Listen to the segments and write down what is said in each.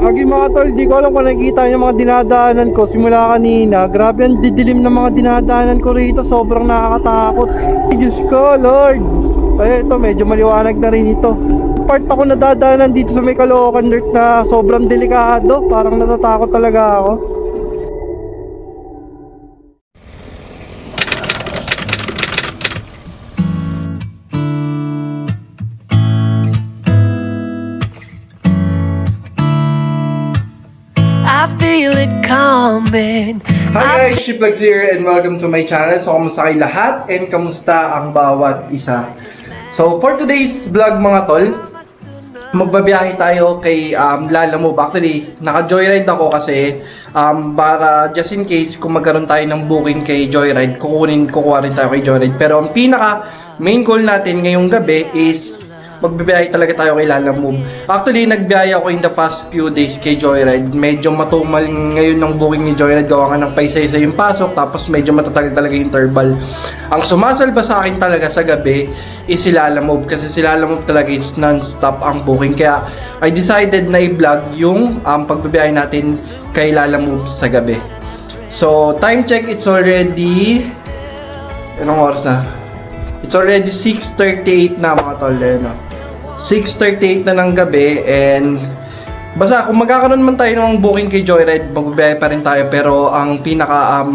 Agi mga tol, di ko alam kung nakikita niyo mga dinadaanan ko simula kanina. Grabe ang didilim ng mga dinadaanan ko rito. Sobrang nakakatakot. Diyos ko, Lord. Ay, ito, medyo maliwanag na rin ito. Part ako nadadaanan dito sa may Caloocan Dirt na sobrang delikado. Parang natatakot talaga ako. Hi guys, Shiplex here and welcome to my channel. So, kamusta kayo lahat and kamusta ang bawat isa? So, for today's vlog mga tol, magbabiyahe tayo kay Lalamove. Actually, naka-joyride ako kasi para just in case kung magkaroon tayo ng booking kay Joyride, kukuha rin tayo kay Joyride. Pero ang pinaka main goal natin ngayong gabi is magbibiyahe talaga tayo kay Lalamove. Actually, nagbiyahe ako in the past few days kay Joyride. Medyo matumal ngayon ng booking ni Joyride. Gawa nga ng paisa-isa yung pasok. Tapos medyo matatagal talaga yung interval. Ang sumasalba sa akin talaga sa gabi is si Lalamove. Kasi si Lalamove talaga is non-stop ang booking. Kaya I decided na i-vlog yung pagbibiyahe natin kay Lalamove sa gabi. So, time check, it's already... Anong oras na? It's already 6:38 na mga tol, no? 6:38 na ng gabi and basta kung magkakaroon man tayo ng booking kay Joyride, magbibiyahe pa rin tayo, pero ang pinaka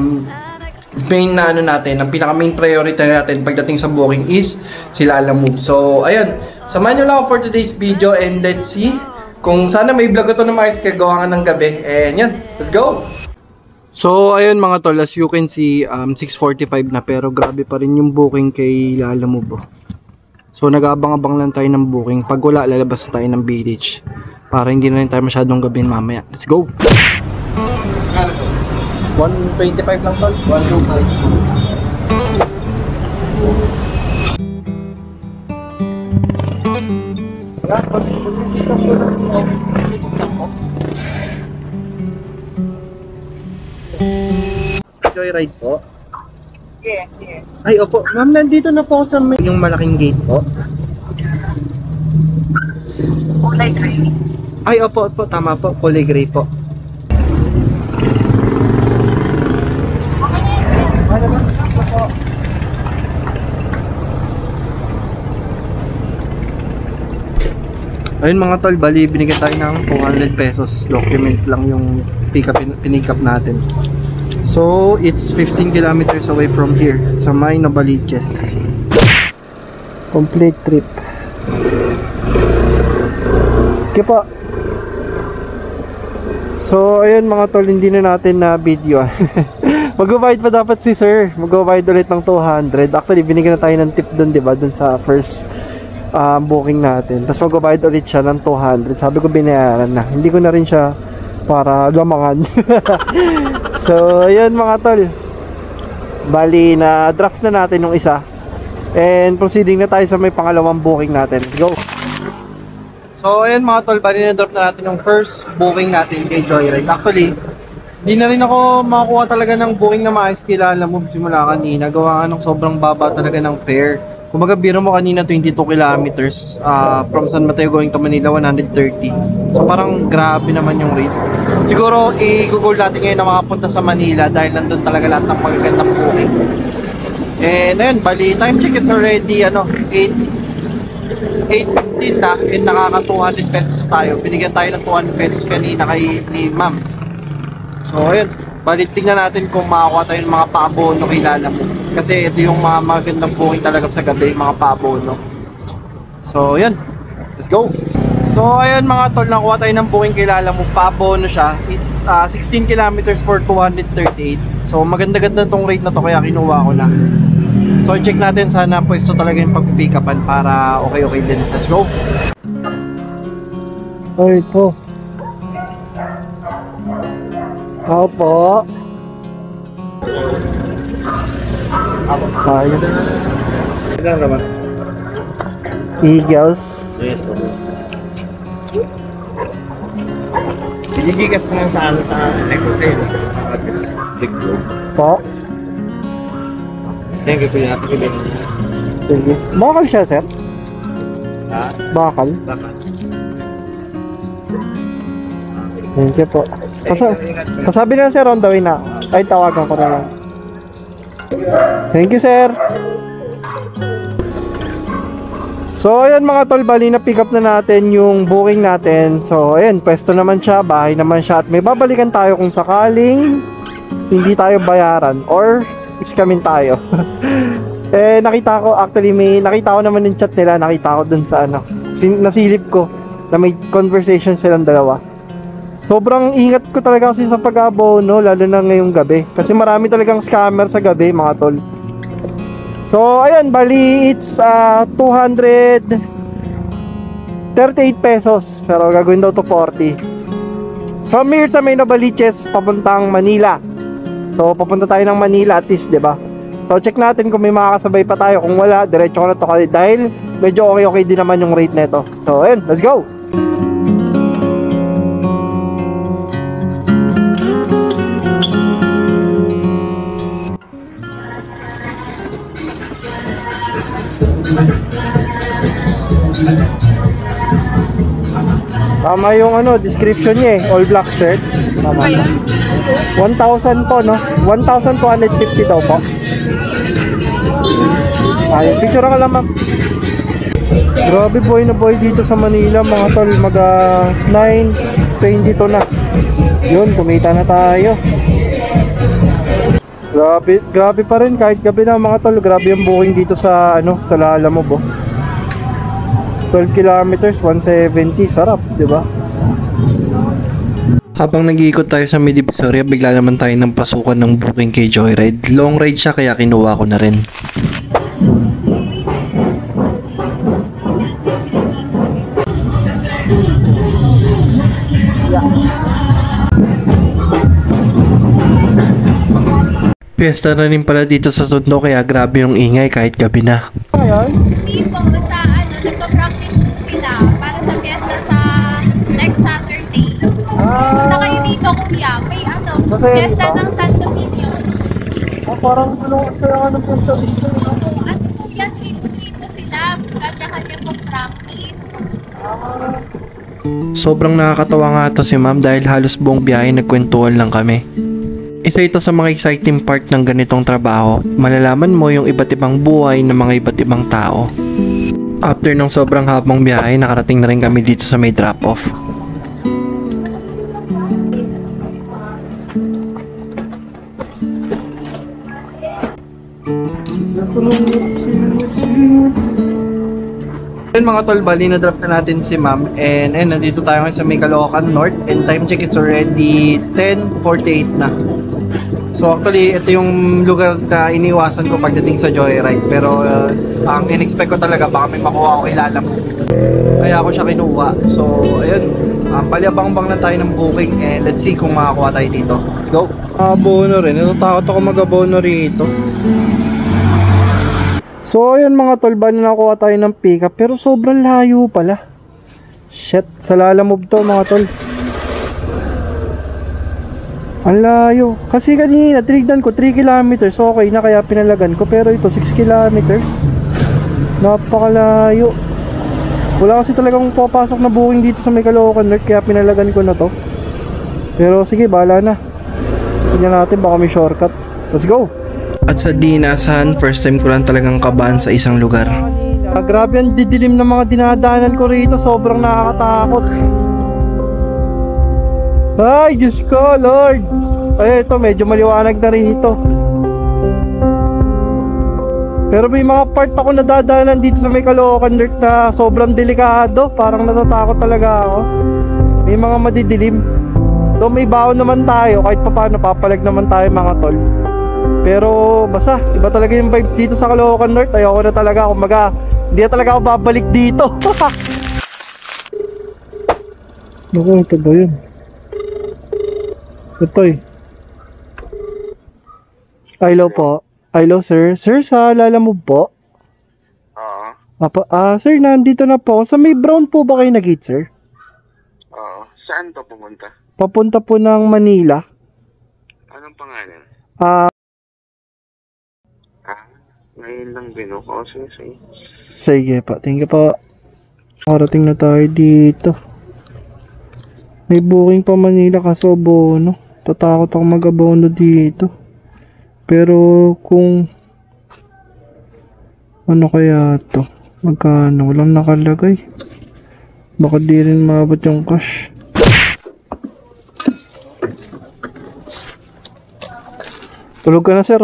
main na ano natin, ang pinaka main priority natin pagdating sa booking is si Lalamove. So ayun, samahan nyo lang ako for today's video and let's see kung sana may vlog ito na maayos kagawa nga ng gabi. And yan, let's go! So ayun mga tol, as you can see, 6:45 na pero grabe pa rin yung booking kay Lalamove. So nag-aabang-abang lang tayo ng booking. Pag wala, lalabas na tayo ng village para hindi na rin tayo masyadong gabihin mamaya. Let's go! 125 lang tol? 125. Joyride po? Yes, yes. Ay, opo. Ma'am, nandito na po sa may yung malaking gate po. Kulay gray. Ay, opo, opo. Tama po. Kulay gray po. Ayun mga tol, bali binigyan tayo ng 200 pesos. Document lang yung pick up natin. So, it's 15 kilometers away from here sa may Novaliches. Complete trip. Okay po. So, ayun mga tol, hindi na natin na video. Mag-provide pa dapat si sir. Mag-provide ulit ng 200. Actually, binigyan na tayo ng tip dun, diba? Dun sa first booking natin. Tapos mag-provide ulit siya ng 200. Sabi ko binayaran na. Hindi ko na rin siya para lamangan. So, ayun mga tol. Bali, na draft na natin yung isa. And proceeding na tayo sa may pangalawang booking natin. Let's go! So, ayun mga tol. Bali, na draft na natin yung first booking natin kay Joyride. Actually, di na rin ako makakuha talaga ng booking na maayos kay Lalamove simula kanina. Gawa nga ng sobrang baba talaga ng fare. Kumaga biro mo kanina 22 kilometers from San Mateo going to Manila 130. So parang grabe naman yung rate. Siguro i-google natin ngayon na makapunta sa Manila dahil nandun talaga lahat ng magagandang booking. And ayun, bali time check is already 8:15 na and nakaka 200 pesos tayo. Binigyan tayo ng 200 pesos kanina ni ma'am. So ayun, bali tingnan natin kung makakuha tayo ng mga paabono kay Lalamove. Kasi ito yung mga magandang booking talaga sa gabi, mga paabono. So yun, let's go! So ayun mga tol, nakuha tayo ng booking kay Lalamove. Paabono siya. It's 16 kilometers for 238. So maganda-ganda tong rate na to kaya kinuha ko na. So check natin sana pwesto talaga yung pag-pick upan para okay din. Let's go! Ay po. Opo. Ayun. Ilan naman? Eagles. Yes, okay. Piligigas na sa ano sa hotel. Siglo. Po. Thank you, kuya. Sige. Bakal siya, sir? Ha? Bakal? Bakal. Thank you po. Pasabi na sir, on the way na. Ay, tawagan ko na lang. Thank you, sir. So, ayan mga tol, bali na pick up na natin yung booking natin. So, ayan, pwesto naman siya, bahay naman siya. At may babalikan tayo kung sakaling hindi tayo bayaran or iskamin tayo. Eh, nakita ko, actually, nakita ko naman yung chat nila. Nakita ko dun sa ano, nasilip ko na may conversation silang dalawa. Sobrang ingat ko talaga kasi sa pag-abono, lalo na ngayong gabi. Kasi marami talagang scammer sa gabi, mga tol. So, ayan, bali, it's 238 pesos. Pero gagawin daw to 40. From here sa May Novaliches, papuntang Manila. So, papunta tayo ng Manila at least, diba? So, check natin kung may makakasabay pa tayo. Kung wala, diretso ko na to dahil medyo okay din naman yung rate nito. So, ayan, let's go! Tama yung ano, description niya eh, all black shirt. Tama. 1,000 po, no? 1,250 daw po. Ay, picture ka lang, ma'am. Grabe boy na boy dito sa Manila, mga tol. Mag 9:22 na. Yun, kumita na tayo. Grabe pa rin kahit gabi na, mga tol. Grabe yung booking dito sa ano, sa Lalamove, oh. 12 kilometers, 170. Sarap, di ba? Habang nag-iikot tayo sa Mid-Divisoria, bigla naman tayo ng pasukan ng booking kay Joyride. Long ride siya kaya kinuha ko na rin. Piyesta na rin pala dito sa Tondo kaya grabe yung ingay kahit gabi na. Ayan. Hindi po, sa ano, nagpa-practice sila para sa fiesta sa next Saturday. Punta kayo dito, kuya. May ano, fiesta ng Santo Niño. Parang ano, saya ka ng punta dito. So, ano po yan, dito sila. Kanya-kanya po practice. Sobrang nakakatawa nga to si ma'am dahil halos buong biyahe nagkwentuhan lang kami. Isa ito sa mga exciting part ng ganitong trabaho. Malalaman mo yung iba't ibang buhay ng mga iba't ibang tao. After ng sobrang habang biyahe, nakarating na rin kami dito sa may drop-off. Then mga tol, bali na drop na natin si ma'am. And nandito tayo ngayon sa may Caloocan North. And time check, it's already 10:48 na. So actually, ito yung lugar na iniwasan ko pagdating sa Joyride. Pero ang in-expect ko talaga, baka may makuha ko kilala mo. Kaya ako siya kinuha. So ayun, palibang-bang na tayo ng booking. And let's see kung makakuha tayo dito. Let's go! Abono rin. Natatakot ako mag-abono rito. So ayun mga tol, bali nakuha tayo ng pickup. Pero sobrang layo pala. Shit, sa Lalamove to mga tol. Ang layo. Kasi kanina, tinignan ko 3 kilometers. Okay na kaya pinalagan ko. Pero ito 6 kilometers. Napakalayo. Wala kasi talagang papasok na booking dito sa may Caloocan North. Kaya pinalagan ko na to. Pero sige, bahala na. Tignan natin, baka may shortcut. Let's go! At sa di inaasahan, first time ko lang talagang kabahan sa isang lugar. Grabe ang didilim ng mga dinadaanan ko rito. Sobrang nakakatakot. Ay, Diyos ko, Lord. Ay, ito, medyo maliwanag na rin ito. Pero may mga part ako nadadaanan dito sa may Caloocan North na sobrang delikado. Parang natatakot talaga ako. May mga madidilim. Though may baon naman tayo, kahit paano papalag naman tayo mga tol. Pero basta, iba talaga yung vibes dito sa Caloocan North. Ayoko na talaga, kumaga, hindi na talaga ako babalik dito. Naku, ito ba yun? Ito eh. Hello po. Hello sir. Sir, sa Lalamove po? Oo. Sir, nandito na po. Sa may brown po ba kayo nag-gate, sir? Oo. Saan pa pumunta? Papunta po ng Manila. Anong pangalan? Ngayon lang binuko. Sige. Sige po. Thank you po. Parating na tayo dito. May booking pa Manila kaso abono. Tatakot ako mag-abono dito. Pero kung ano kaya to? Magkano? Walang nakalagay. Baka di rin maabot yung cash. Tulog ka na, sir.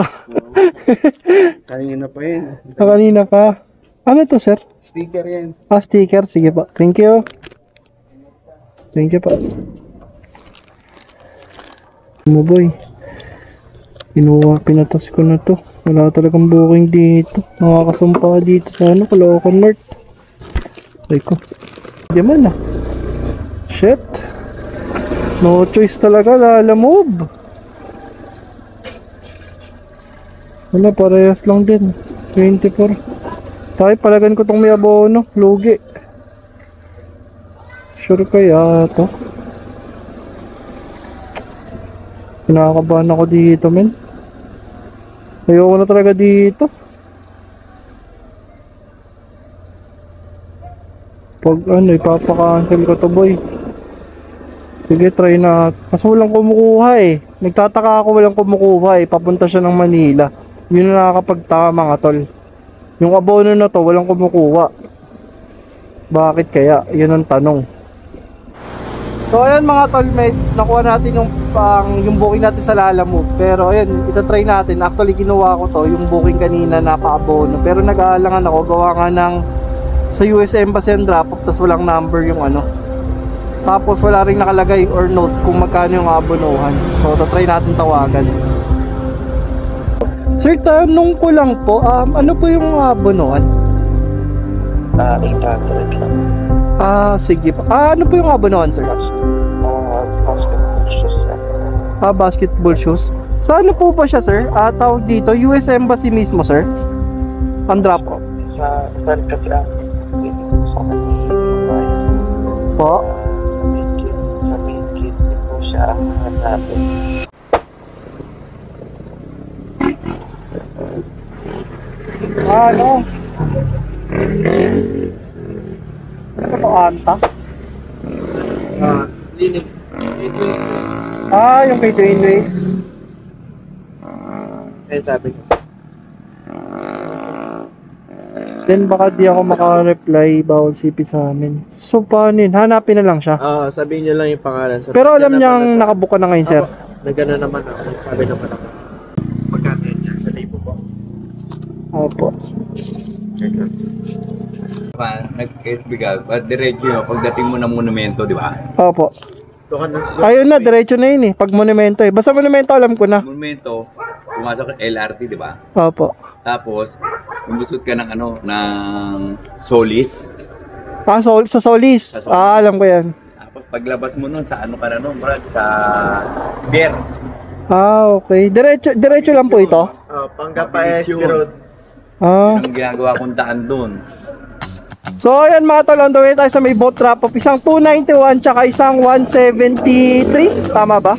Kanina pa yun. Kanina pa. Ano to, sir? Sticker yan. Sticker. Sige pa. Thank you. Thank you pa. Mo boy. Pinatas ko na to. Wala talagang booking dito. Nakakasumpa dito sa Caloocan North. Ay ko. Di man na. Shit. No choice talaga. Lalamove. Wala, parehas lang din. 24. Tayo, palagan ko tong may abono. Lugi. Sure kaya to? Kinakabahan ako dito, men. Ayoko na talaga dito. Pag ano, ipapaka-cancel ko to, boy. Sige, try na. Kasi walang kumukuha eh. Nagtataka ako walang kumukuha eh. Papunta siya ng Manila. Yun na nakakapagtaka, mga tol. Yung abono na to, walang kumukuha. Bakit kaya? Yun ang tanong. So ayan mga tolmate, nakuha natin yung booking natin sa Lalamove. Pero ayun, itatry natin. Actually ginawa ko to, yung booking kanina napa-abono. Pero nag-aalangan ako, gawa nga ng sa US Embassy and drop off, tapos walang number yung ano. Tapos wala rin nakalagay or note kung magkano yung abonohan. So itatry natin tawagan. Sir, tanong ko lang po, ano po yung abonohan? 800 lang. Sige po. Ano po yung abonohan, sir? Basketball shoes. Basketball shoes. Saan po ba siya, sir? Tawag dito, US Embassy mismo, sir? Ang drop off. Sa kasi sa Po? sa main gate po siya natin. Ano? Ano to, Anta? Linig. Yung kay Dwayne. Ayun sabi ko. Then baka di ako maka-reply, bawal CP sa amin. So paano yun? Hanapin na lang siya. Sabihin niyo lang yung pangalan. Sir. Pero alam niyang nakabook ka na ngayon, sir. Nagana naman ako. Sabi naman ako. Magkano yan sa libo po? Opo. Nag-SB ka, at diretso yun, pagdating mo ng monumento, di ba? Opo. Ayun na, diretso na yun eh. Pag monumento eh. Basta monumento alam ko na. Monumento, pumasok ka LRT, di ba? Opo. Tapos, lumusot ka ng ano, ng Solis. Sa Solis. Alam ko yan. Tapos paglabas mo nun, sa ano ka na nun, Brad? Sa Bier. Okay. Diretso lang po ito? Pangga SP Road. Yun ang ginagawa kong daan dun. So ayan mga tol, on the way tayo sa may boat drop off. Isang 291 tsaka isang 173. Tama ba?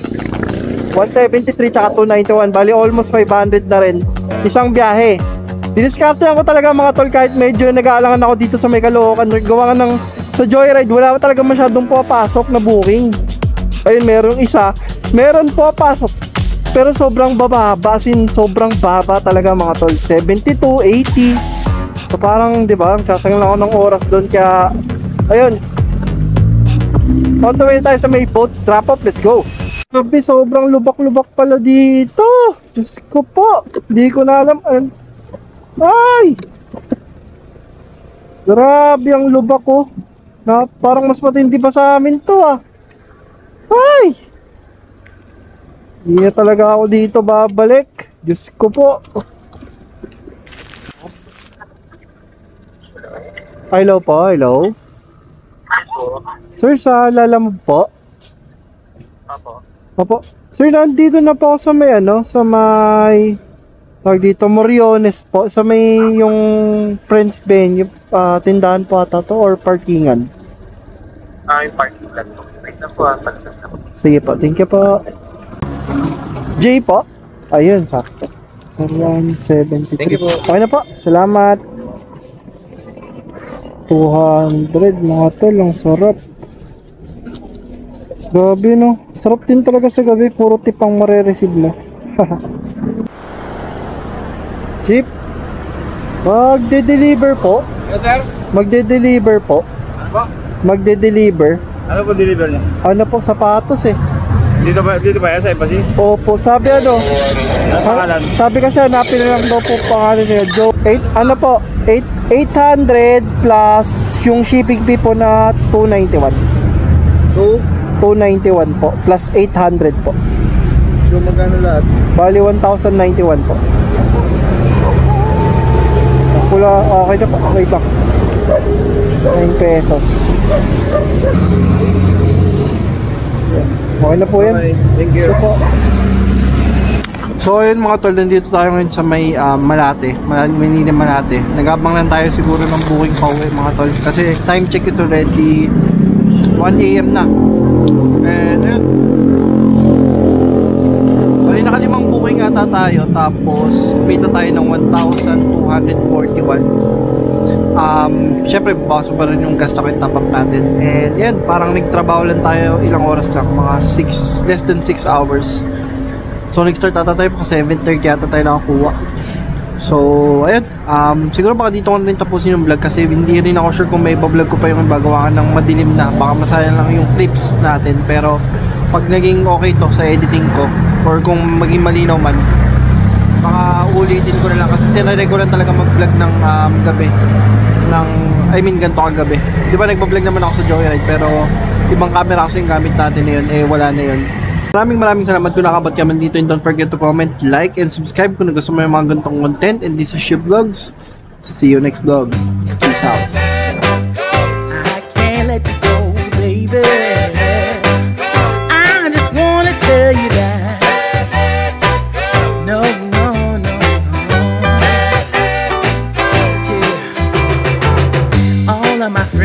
173 tsaka 291. Bali almost 500 na rin. Isang biyahe. Diniskartehan ko talaga mga tol, kahit medyo nag-aalangan ako dito sa may Caloocan. Gawa nga ng sa Joyride, wala talaga masyadong papasok na booking. Ayun, meron isa. Meron papasok. Pero sobrang bababa, as in sobrang baba talaga mga tol. 72, 80. So parang, di ba, sasangin lang ako ng oras doon, kaya ayun. On the way tayo sa may boat drop off, let's go. Grabe, sobrang lubak-lubak pala dito. Diyos ko po, hindi ko na alam. Ay! Grabe ang lubak ko. Parang mas matindi pa sa amin to ah. Ay! Hindi na talaga ako dito babalik. Diyos ko po. Hello po, hello. Sir, sa Lalamove po? Opo. Sir, nandito na po ako sa may sa may tawag dito, Moriones po, sa may yung Friends Ben, yung tindahan po ata to or parkingan? Yung parkingan po. Wait na po. Sige po, thank you po. J po? Ayun, sakto. 173. Thank you po. Okay na po, salamat. 200 mga tol, ang sarap. Grabe no. Sarap din talaga sa gabi. Puro tip ang mare-receive mo. Chip, magde-deliver po? Yes, sir. Magde-deliver po? Ano po? Magde-deliver? Ano po deliver niya? Ano po, sapatos eh. Dito ba yan sa Ipasi? Opo, sabi ano? Ano pangalan? Sabi kasi hanapin na lang daw po pangalan niya. Joe. 800 plus yung shipping fee po na 291. 291 po. Plus 800 po. So magkano lahat? Bali 1,091 po. Pula, okay na po. Okay lang. 9 pesos. Okay na po yan. Okay, thank you. Ito po. So ayun mga tol, nandito tayo ngayon sa may Malate, Manila Malate. Nag-abang lang tayo siguro ng booking pa uwi mga tol. Kasi time check it already 1 AM na. And ayun. Bali nakalimang booking ata tayo. Tapos kumita tayo ng 1,241. Syempre baso pa rin yung gas at top up natin. And yan, parang nagtrabaho lang tayo ilang oras lang, mga less than 6 hours. So nag-start ata tayo pa 7:30 yata tayo nakakuha. So ayun, siguro baka dito ko na rin tapusin yung vlog kasi hindi rin ako sure kung may iba-vlog ko pa yung bagawaan ng madilim na, baka masayang lang yung clips natin. Pero pag naging okay to sa editing ko or kung maging malinaw man, baka ulitin ko na lang kasi tinry ko lang talaga mag-vlog ng gabi ng, ganito kagabi. Di ba nagpa-vlog naman ako sa Joyride pero ibang camera kasi yung gamit natin na yun, wala na yun. Maraming salamat kung nakabot ka man dito, and don't forget to comment, like, and subscribe kung gusto mo yung mga ganitong content. And this is Ship Vlogs. See you next vlog. Peace out. I can't let you go, baby. I just wanna tell you that. No. Yeah. All of my friends